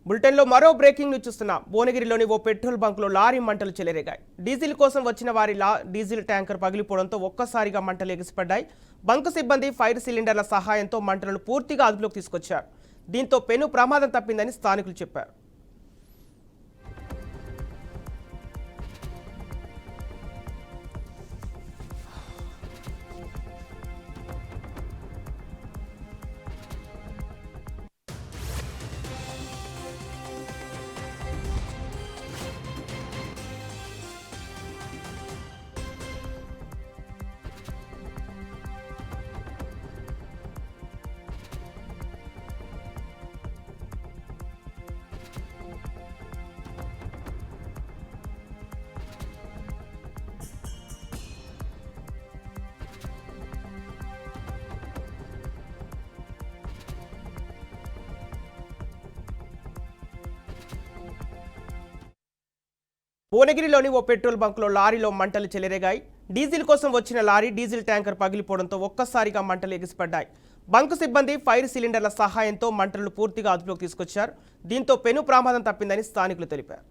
బులెటిన్లో మరో breaking news చూస్తున్నాం. భువనగిరిలోని ఓ పెట్రోల్ బంకులో లారీ మంటలు చెలరేగాయి. డీజిల్ కోసం వచ్చిన వారి డీజిల్ ట్యాంకర్ పగిలిపోవడంతో ఒక్కసారిగా మంటలు ఎగిసిపడ్డాయి. బంకు సిబ్బంది ఫైర్ సిలిండర్ల సహాయంతో మంటలను పూర్తిగా అదుపులోకి తీసుకొచ్చారు. దీంతో పెను ప్రమాదం తప్పిందని స్థానికులు చెప్పారు. భువనగిరిలోని ఓ పెట్రోల్ బంకులో లారీలో మంటలు చెలరేగాయి. డీజిల్ కోసం వచ్చిన లారీ డీజిల్ ట్యాంకర్ పగిలిపోవడంతో ఒక్కసారిగా మంటలు ఎగిసిపడ్డాయి. బంకు సిబ్బంది ఫైర్ సిలిండర్ల సహాయంతో మంటలను పూర్తిగా అదుపులోకి తీసుకొచ్చారు. దీంతో పెను ప్రమాదం తప్పిందని స్థానికులు తెలిపారు.